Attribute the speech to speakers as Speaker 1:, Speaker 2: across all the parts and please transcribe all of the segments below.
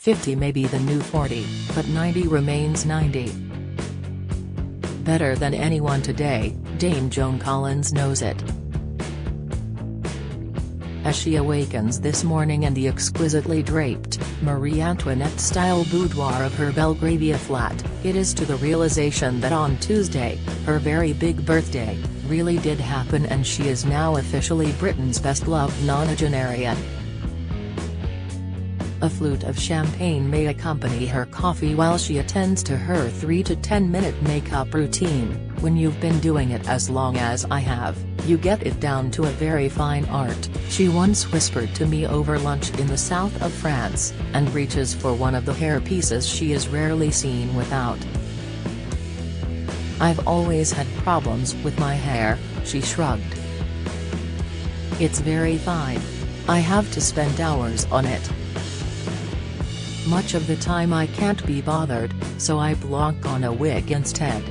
Speaker 1: 50 may be the new 40, but 90 remains 90. Better than anyone today, Dame Joan Collins knows it. As she awakens this morning in the exquisitely draped, Marie Antoinette-style boudoir of her Belgravia flat, it is to the realization that on Tuesday, her very big birthday, really did happen, and she is now officially Britain's best-loved nonagenarian. A flute of champagne may accompany her coffee while she attends to her 3 to 10 minute makeup routine. When you've been doing it as long as I have, you get it down to a very fine art, she once whispered to me over lunch in the south of France, and reaches for one of the hairpieces she is rarely seen without. I've always had problems with my hair, she shrugged. It's very fine. I have to spend hours on it. Much of the time I can't be bothered, so I plonk on a wig instead.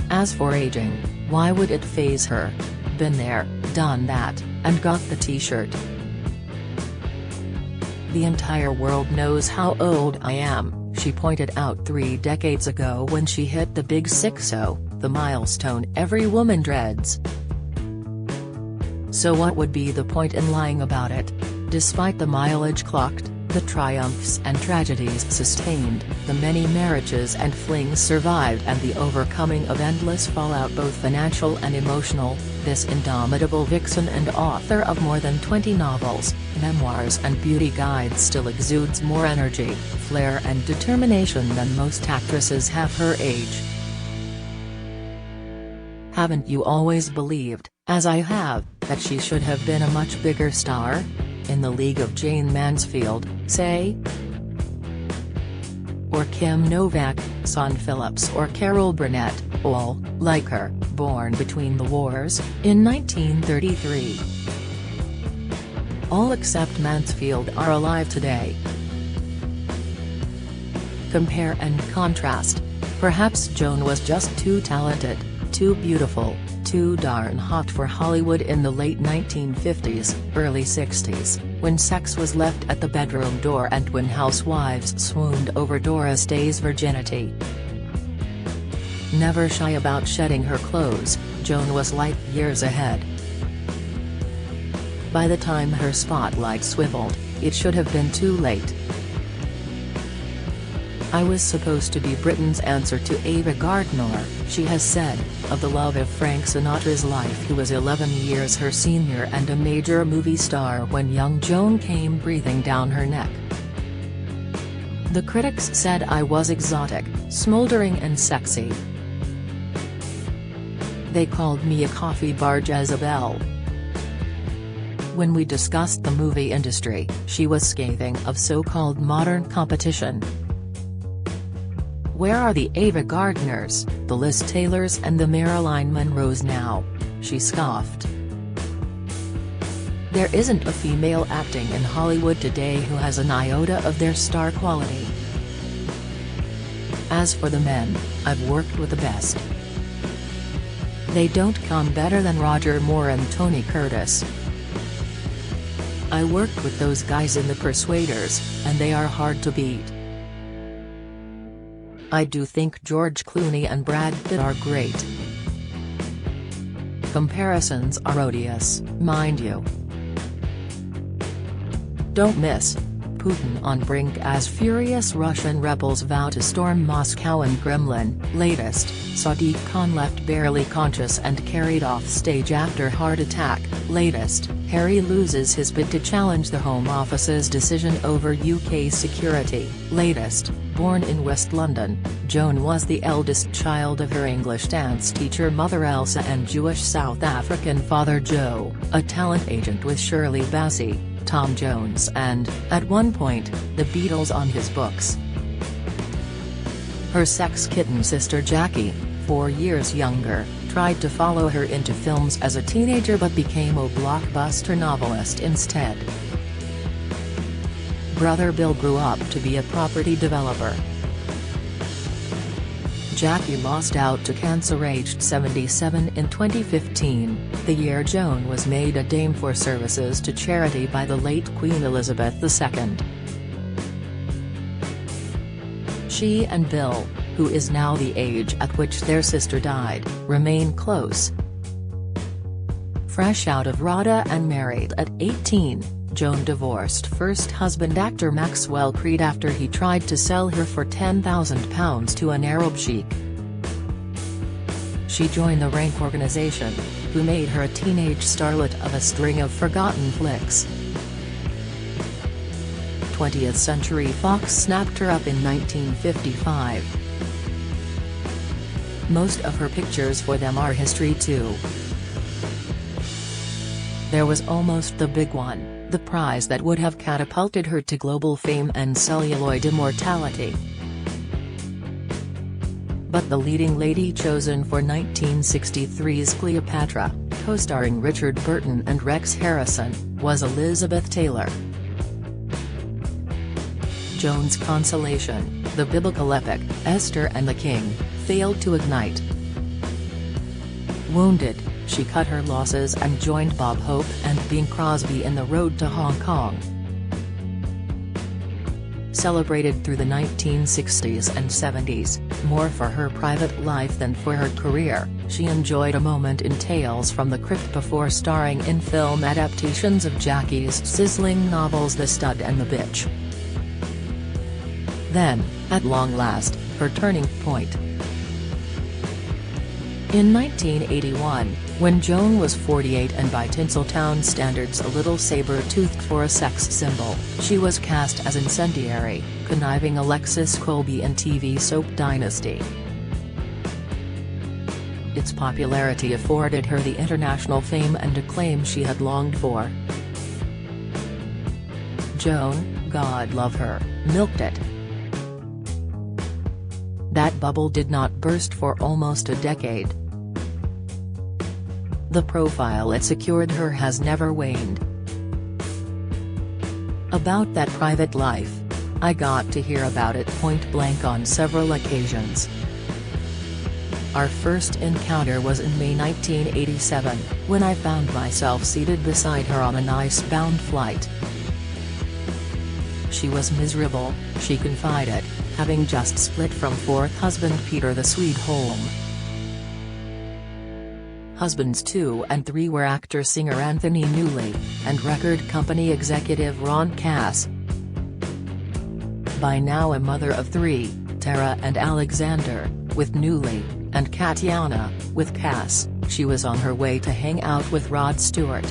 Speaker 1: As for aging, why would it faze her? Been there, done that, and got the t-shirt. The entire world knows how old I am, she pointed out 3 decades ago when she hit the big 60, the milestone every woman dreads. So what would be the point in lying about it? Despite the mileage clocked, the triumphs and tragedies sustained, the many marriages and flings survived, and the overcoming of endless fallout both financial and emotional, this indomitable vixen and author of more than 20 novels, memoirs and beauty guides still exudes more energy, flair and determination than most actresses have her age. Haven't you always believed, as I have, that she should have been a much bigger star? In the league of Jane Mansfield, say? Or Kim Novak, Son Phillips or Carol Burnett, all, like her, born between the wars, in 1933. All except Mansfield are alive today. Compare and contrast. Perhaps Joan was just too talented, too beautiful, too darn hot for Hollywood in the late 1950s, early 60s, when sex was left at the bedroom door and when housewives swooned over Doris Day's virginity. Never shy about shedding her clothes, Joan was light years ahead. By the time her spotlight swiveled, it should have been too late. I was supposed to be Britain's answer to Ava Gardner, she has said, of the love of Frank Sinatra's life, who was 11 years her senior and a major movie star when young Joan came breathing down her neck. The critics said I was exotic, smoldering and sexy. They called me a coffee bar Jezebel. When we discussed the movie industry, she was scathing of so-called modern competition. Where are the Ava Gardners, the Liz Taylors and the Marilyn Monroes now? She scoffed. There isn't a female acting in Hollywood today who has an iota of their star quality. As for the men, I've worked with the best. They don't come better than Roger Moore and Tony Curtis. I worked with those guys in The Persuaders, and they are hard to beat. I do think George Clooney and Brad Pitt are great. Comparisons are odious, mind you. Don't miss. Putin on brink as furious Russian rebels vow to storm Moscow and Kremlin. Latest, Sadiq Khan left barely conscious and carried off stage after heart attack. Latest, Harry loses his bid to challenge the Home Office's decision over UK security. Latest, born in West London, Joan was the eldest child of her English dance teacher mother Elsa and Jewish South African father Joe, a talent agent with Shirley Bassey, Tom Jones and, at one point, the Beatles on his books. Her sex kitten sister Jackie, 4 years younger, tried to follow her into films as a teenager but became a blockbuster novelist instead. Brother Bill grew up to be a property developer. Jackie lost out to cancer aged 77 in 2015, the year Joan was made a Dame for services to charity by the late Queen Elizabeth II. She and Bill, who is now the age at which their sister died, remain close. Fresh out of RADA and married at 18, Joan divorced first husband actor Maxwell Creed after he tried to sell her for £10,000 to an Arab sheikh. She joined the Rank organization, who made her a teenage starlet of a string of forgotten flicks. 20th Century Fox snapped her up in 1955. Most of her pictures for them are history too. There was almost the big one, the prize that would have catapulted her to global fame and celluloid immortality. But the leading lady chosen for 1963's Cleopatra, co-starring Richard Burton and Rex Harrison, was Elizabeth Taylor. Joan's consolation, the biblical epic, Esther and the King, failed to ignite. Wounded, she cut her losses and joined Bob Hope and Bing Crosby in the road to Hong Kong. Celebrated through the 1960s and 70s, more for her private life than for her career, she enjoyed a moment in Tales from the Crypt before starring in film adaptations of Jackie's sizzling novels The Stud and the Bitch. Then, at long last, her turning point. In 1981, when Joan was 48 and by Tinseltown standards a little saber-toothed for a sex symbol, she was cast as incendiary, conniving Alexis Colby in TV soap Dynasty. Its popularity afforded her the international fame and acclaim she had longed for. Joan, God love her, milked it. That bubble did not burst for almost a decade. The profile it secured her has never waned. About that private life, I got to hear about it point blank on several occasions. Our first encounter was in May 1987, when I found myself seated beside her on an ice-bound flight. She was miserable, she confided, having just split from fourth husband Peter the Swede Holm. Husbands 2 and 3 were actor-singer Anthony Newley, and record company executive Ron Cass. By now a mother of 3, Tara and Alexander, with Newley, and Katiana, with Cass, she was on her way to hang out with Rod Stewart.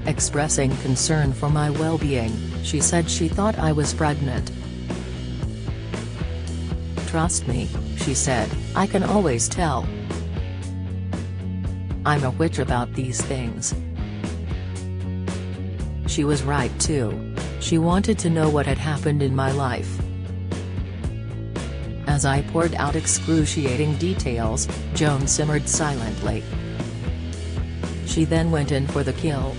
Speaker 1: Expressing concern for my well-being, she said she thought I was pregnant. "Trust me," she said, "I can always tell. I'm a witch about these things." She was right too. She wanted to know what had happened in my life. As I poured out excruciating details, Joan simmered silently. She then went in for the kill.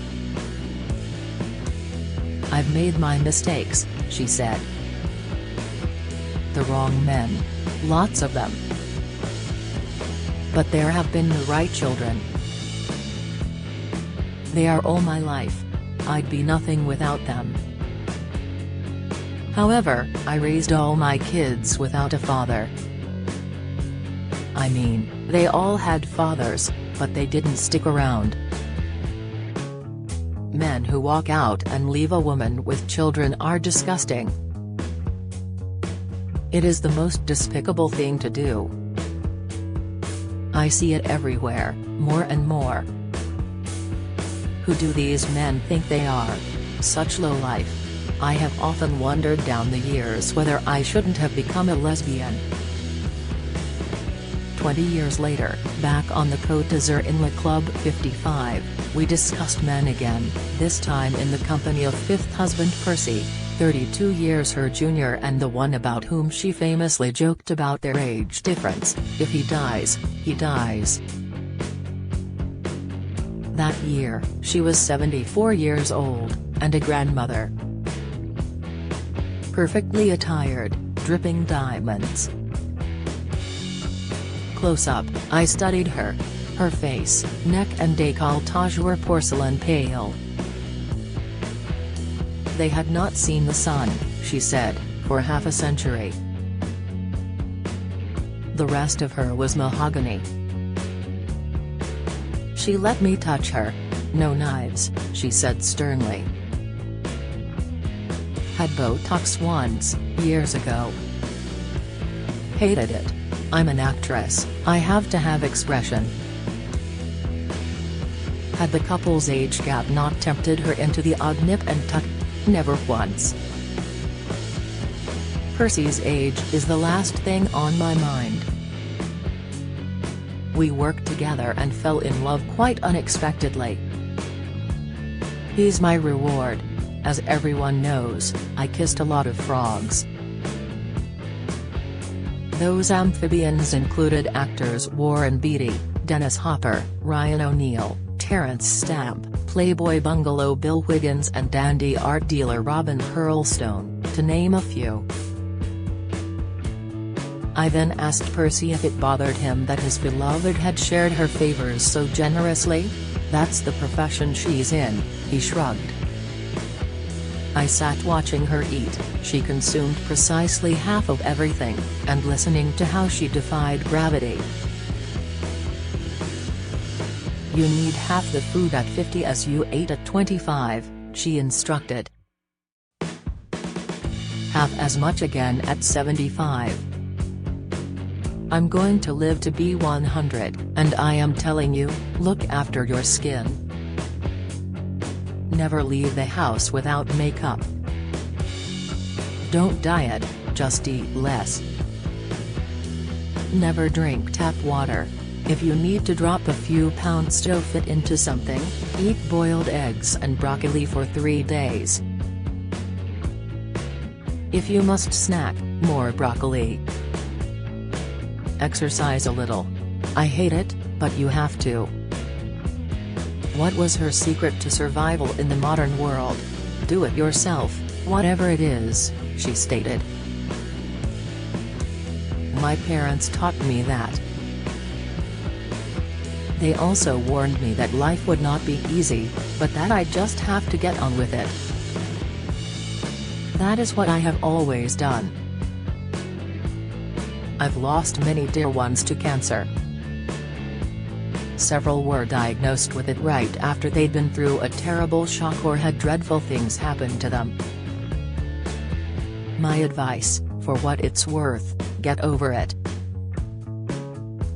Speaker 1: "I've made my mistakes," she said. "The wrong men. Lots of them. But there have been the right children. They are all my life. I'd be nothing without them. However, I raised all my kids without a father. I mean, they all had fathers, but they didn't stick around. Men who walk out and leave a woman with children are disgusting. It is the most despicable thing to do. I see it everywhere, more and more. Who do these men think they are? Such lowlife. I have often wondered down the years whether I shouldn't have become a lesbian." 20 years later, back on the Côte d'Azur in Le Club 55, we discussed men again, this time in the company of fifth husband Percy, 32 years her junior and the one about whom she famously joked about their age difference: "If he dies, he dies." That year, she was 74 years old, and a grandmother. Perfectly attired, dripping diamonds, close-up, I studied her. Her face, neck and décolletage were porcelain pale. They had not seen the sun, she said, for half a century. The rest of her was mahogany. She let me touch her. No knives, she said sternly. Had Botox once, years ago. Hated it. I'm an actress, I have to have expression. Had the couple's age gap not tempted her into the odd nip and tuck? Never once. Percy's age is the last thing on my mind. We worked together and fell in love quite unexpectedly. He's my reward. As everyone knows, I kissed a lot of frogs. Those amphibians included actors Warren Beatty, Dennis Hopper, Ryan O'Neal, Terence Stamp, Playboy bungalow Bill Wiggins and dandy art dealer Robin Hurlstone, to name a few. I then asked Percy if it bothered him that his beloved had shared her favors so generously. That's the profession she's in, he shrugged. I sat watching her eat. She consumed precisely half of everything, and listening to how she defied gravity. You need half the food at 50 as you ate at 25, she instructed. Half as much again at 75. I'm going to live to be 100, and I am telling you, look after your skin. Never leave the house without makeup. Don't diet, just eat less. Never drink tap water. If you need to drop a few pounds to fit into something, eat boiled eggs and broccoli for 3 days. If you must snack, more broccoli. Exercise a little. I hate it, but you have to. What was her secret to survival in the modern world? Do it yourself, whatever it is, she stated. My parents taught me that. They also warned me that life would not be easy, but that I'd just have to get on with it. That is what I have always done. I've lost many dear ones to cancer. Several were diagnosed with it right after they'd been through a terrible shock or had dreadful things happen to them. My advice, for what it's worth, get over it.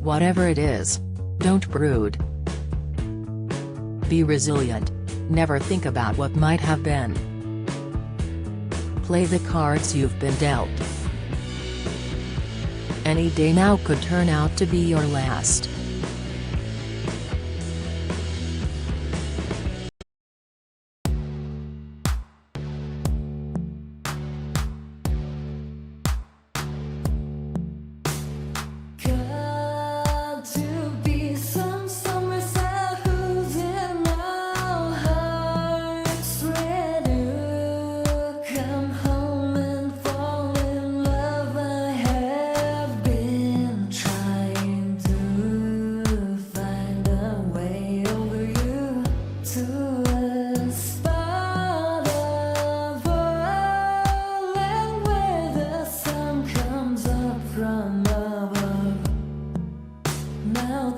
Speaker 1: Whatever it is, don't brood. Be resilient. Never think about what might have been. Play the cards you've been dealt. Any day now could turn out to be your last.
Speaker 2: Now